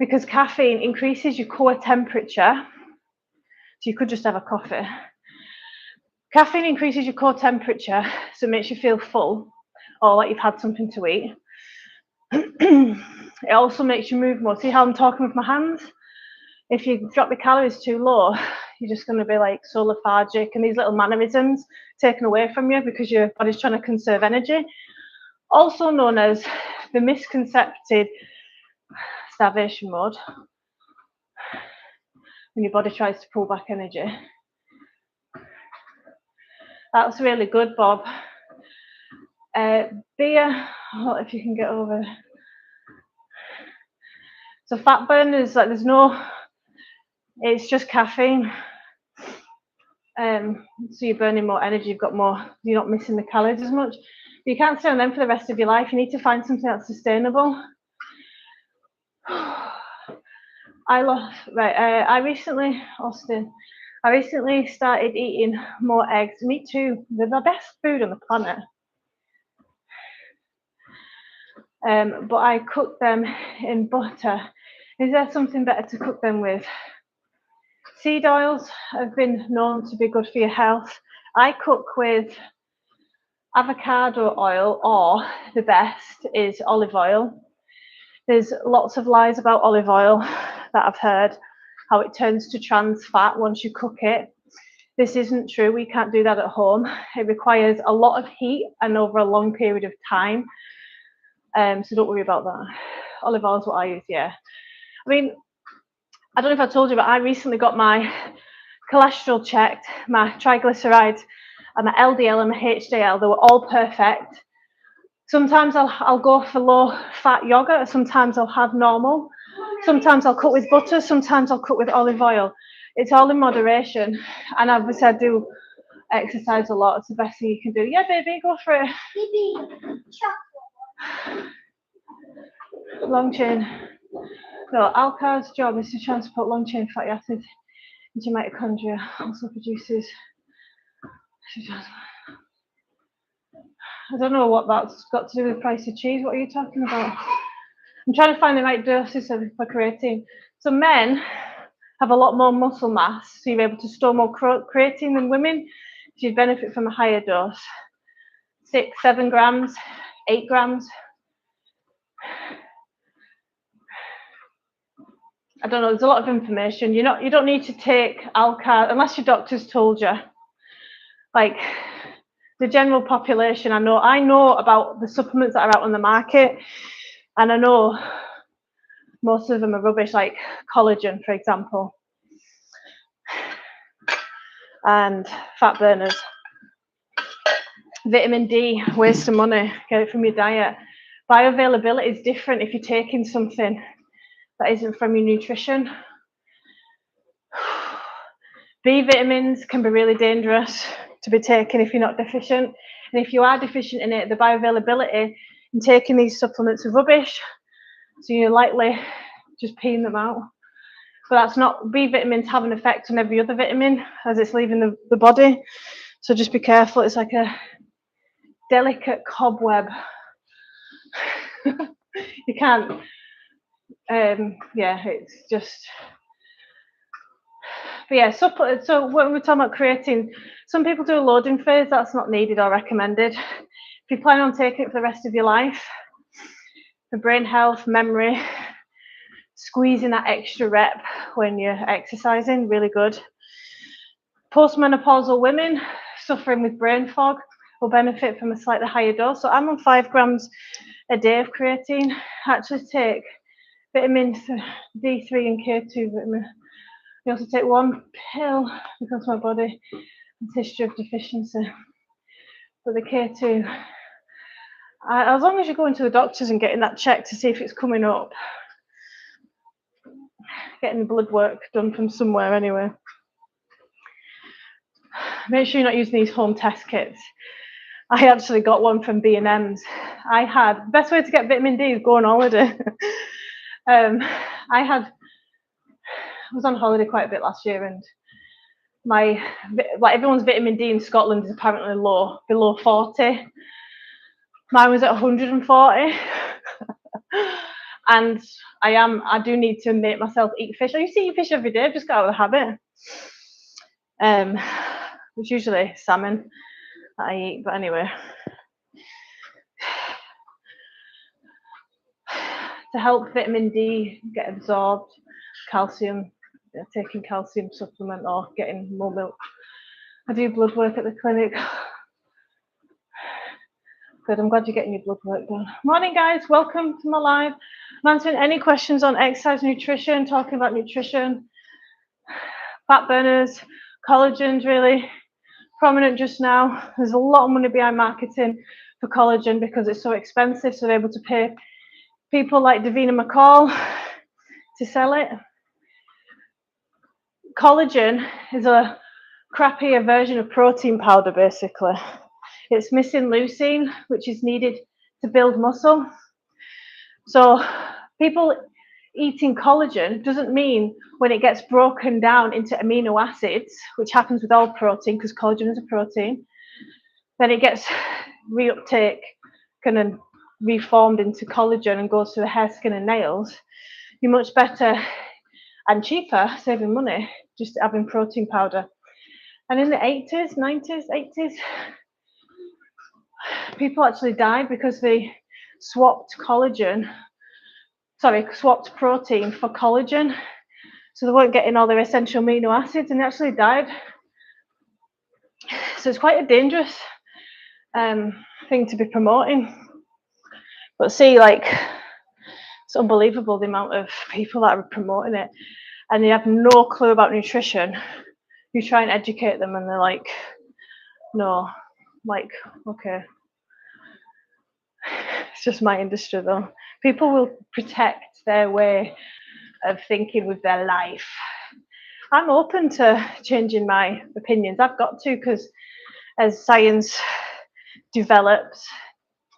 Because caffeine increases your core temperature, so you could just have a coffee. Caffeine increases your core temperature, so it makes you feel full or like you've had something to eat. It also makes you move more. See how I'm talking with my hands? If you drop the calories too low, you're just going to be like so lethargic, and these little mannerisms taken away from you because your body's trying to conserve energy. Also known as the misconcepted starvation mode, when your body tries to pull back energy. That's really good, Bob. Beer, if you can get over. So fat burners, like there's no, it's just caffeine. So you're burning more energy, you've got more, you're not missing the calories as much. But you can't stay on them for the rest of your life. You need to find something that's sustainable. I recently started eating more eggs. Me too. They're the best food on the planet. But I cook them in butter. Is there something better to cook them with? Seed oils have been known to be good for your health. I cook with avocado oil, or the best is olive oil. There's lots of lies about olive oil that I've heard, how it turns to trans fat once you cook it. This isn't true. We can't do that at home. It requires a lot of heat and over a long period of time. So don't worry about that. Olive oil is what I use, yeah. I mean, I don't know if I told you, but I recently got my cholesterol checked, my triglycerides, and my LDL and my HDL. They were all perfect. Sometimes I'll go for low fat yogurt, sometimes I'll have normal, sometimes I'll cook with butter, sometimes I'll cook with olive oil. It's all in moderation, and obviously I do exercise a lot. It's the best thing you can do. Yeah, baby, go for it. Baby, chocolate. long chain. So alka's job is to transport long chain fatty acids into mitochondria, also produces. I don't know what that's got to do with the price of cheese. What are you talking about? I'm trying to find the right doses for creatine. So men have a lot more muscle mass, so you're able to store more creatine than women, so you benefit from a higher dose. 6, 7 grams, 8 grams. I don't know, there's a lot of information. You don't need to take Alka unless your doctor's told you. Like the general population, I know about the supplements that are out on the market, and I know most of them are rubbish, like collagen, for example, and fat burners. Vitamin D, waste of money, get it from your diet. Bioavailability is different if you're taking something that isn't from your nutrition. B vitamins can be really dangerous to be taken if you're not deficient. And if you are deficient in it, the bioavailability in taking these supplements are rubbish. So you're likely just peeing them out. But that's not, B vitamins have an effect on every other vitamin as it's leaving the body. So just be careful. It's like a delicate cobweb. You can't, it's just, but yeah, so when we're talking about creatine, some people do a loading phase, that's not needed or recommended. If you plan on taking it for the rest of your life, for brain health, memory, squeezing that extra rep when you're exercising, really good. Postmenopausal women suffering with brain fog will benefit from a slightly higher dose. So I'm on 5 grams a day of creatine. I actually take vitamins D3 and K2 vitamin. I also take 1 pill because my body has a history of deficiency. But the K2, as long as you're going to the doctors and getting that checked to see if it's coming up, getting the blood work done from somewhere anyway. Make sure you're not using these home test kits. I actually got one from B&M's. Best way to get vitamin D is go on holiday. I was on holiday quite a bit last year, and everyone's vitamin D in Scotland is apparently low, below 40. Mine was at 140. And I do need to make myself eat fish. I used to eat fish every day, I've just got out of the habit. It's usually salmon that I eat, but anyway. To help vitamin D get absorbed, calcium, taking calcium supplement or getting more milk. I do blood work at the clinic. Good, I'm glad you're getting your blood work done. Morning guys, welcome to my live. I'm answering any questions on exercise, nutrition, talking about nutrition, fat burners, collagen's really prominent just now. There's a lot of money behind marketing for collagen because it's so expensive, so they're able to pay people like Davina McCall to sell it. Collagen is a crappier version of protein powder, basically. It's missing leucine, which is needed to build muscle. So people eating collagen doesn't mean when it gets broken down into amino acids, which happens with all protein because collagen is a protein, then it gets reuptake kind of reformed into collagen and goes to the hair, skin and nails. You're much better and cheaper, saving money, just having protein powder. And in the 80s, 90s, 80s, people actually died because they swapped protein for collagen. So they weren't getting all their essential amino acids and they actually died. So it's quite a dangerous thing to be promoting. But see, it's unbelievable the amount of people that are promoting it and they have no clue about nutrition. You try and educate them and they're like, no, okay. It's just my industry though. People will protect their way of thinking with their life. I'm open to changing my opinions. I've got to, because as science develops,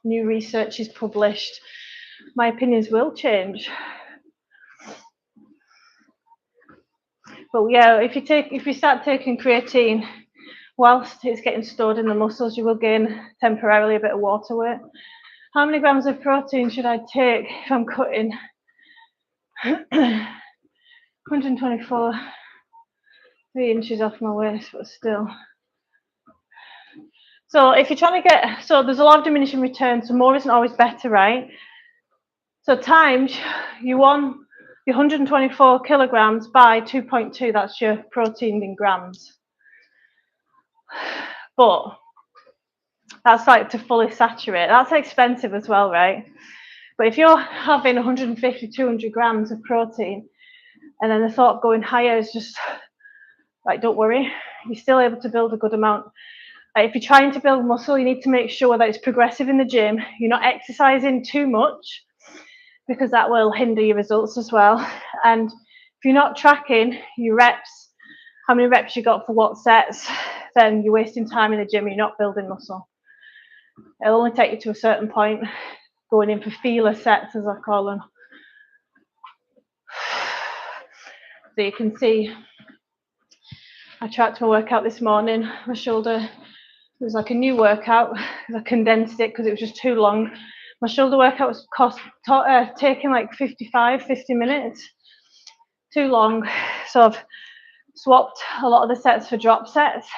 new research is published, my opinions will change. But yeah, if you start taking creatine whilst it's getting stored in the muscles, you will gain temporarily a bit of water weight. How many grams of protein should I take if I'm cutting 124, 3 inches off my waist, but still. So if you're trying to get, so there's a lot of diminishing returns, so more isn't always better, right? So times your 124 kilograms by 2.2, that's your protein in grams. But that's like to fully saturate. That's expensive as well, right? But if you're having 150, 200 grams of protein, and then the thought of going higher is just like, don't worry, you're still able to build a good amount. If you're trying to build muscle, you need to make sure that it's progressive in the gym. You're not exercising too much because that will hinder your results as well. And if you're not tracking your reps, how many reps you got for what sets, then you're wasting time in the gym, you're not building muscle. It'll only take you to a certain point, going in for feeler sets, as I call them. So you can see, I tracked my workout this morning, my shoulder, it was like a new workout, I condensed it because it was just too long. My shoulder workout was taking like 50 minutes, too long. So I've swapped a lot of the sets for drop sets,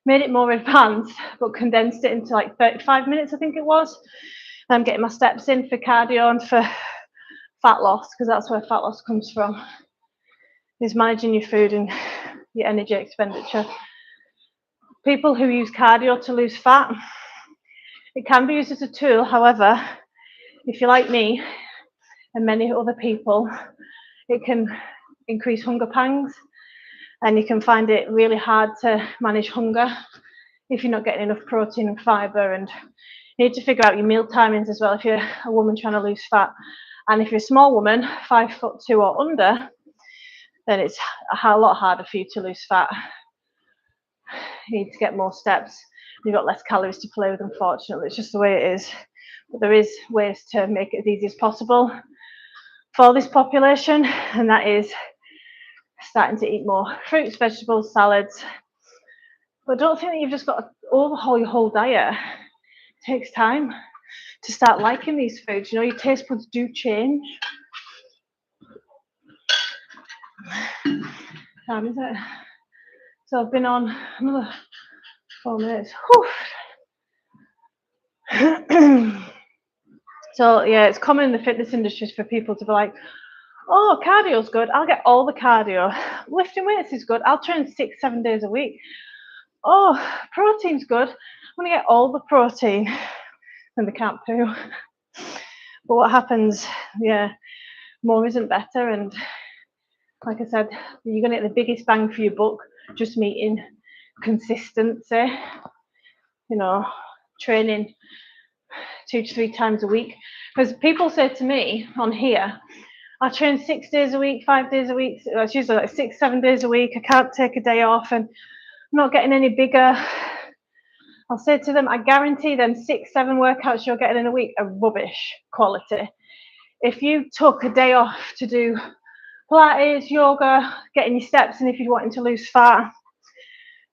made it more advanced, but condensed it into like 35 minutes, I think it was. I'm getting my steps in for cardio and for fat loss, because that's where fat loss comes from, is managing your food and your energy expenditure. People who use cardio to lose fat, it can be used as a tool. However, if you're like me and many other people, it can increase hunger pangs, and you can find it really hard to manage hunger if you're not getting enough protein and fibre. And you need to figure out your meal timings as well if you're a woman trying to lose fat. And if you're a small woman, 5'2" or under, then it's a lot harder for you to lose fat. You need to get more steps. You've got less calories to play with, unfortunately. It's just the way it is. But there is ways to make it as easy as possible for this population, and that is starting to eat more fruits, vegetables, salads. But don't think that you've just got to overhaul your whole diet. It takes time to start liking these foods. You know, your taste buds do change. Time is it? So I've been on another 4 minutes. So yeah, it's common in the fitness industry for people to be like, oh, cardio's good, I'll get all the cardio. Lifting weights is good, I'll train 6-7 days a week. Oh, protein's good, I'm gonna get all the protein. And they can't poo. But what happens, yeah, more isn't better. And like I said, you're gonna get the biggest bang for your buck just meeting consistency, you know, training 2 to 3 times a week. Because people say to me on here, I train 6 days a week, 5 days a week. It's usually like 6-7 days a week. I can't take a day off, and I'm not getting any bigger. I'll say to them, I guarantee them 6-7 workouts you're getting in a week are rubbish quality. If you took a day off to do Pilates, yoga, getting your steps in if you're wanting to lose fat,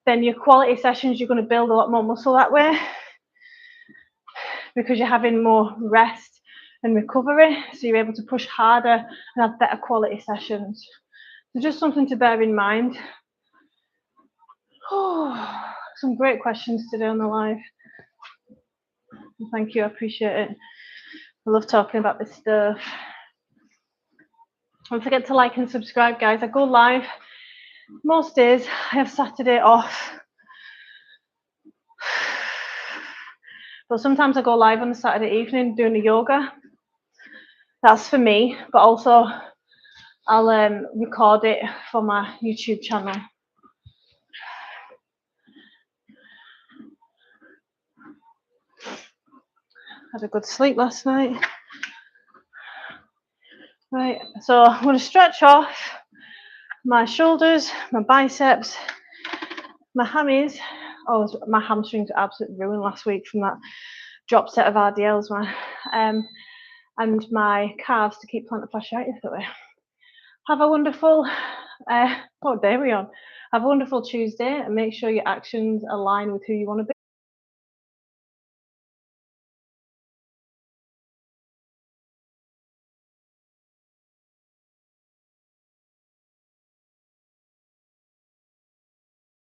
then your quality sessions, you're going to build a lot more muscle that way, because you're having more rest and recovery, so you're able to push harder and have better quality sessions. So just something to bear in mind. Oh, some great questions today on the live. Thank you, I appreciate it. I love talking about this stuff. Don't forget to like and subscribe, guys. I go live most days. I have Saturday off, but sometimes I go live on a Saturday evening doing the yoga. That's for me, but also I'll record it for my YouTube channel. Had a good sleep last night. Right, so I'm going to stretch off my shoulders, my biceps, my hammies. Oh, my hamstrings are absolutely ruined last week from that drop set of RDLs, man. and my calves to keep plantar fasciitis away. Have a wonderful, what day are we on? Have a wonderful Tuesday, and make sure your actions align with who you want to be.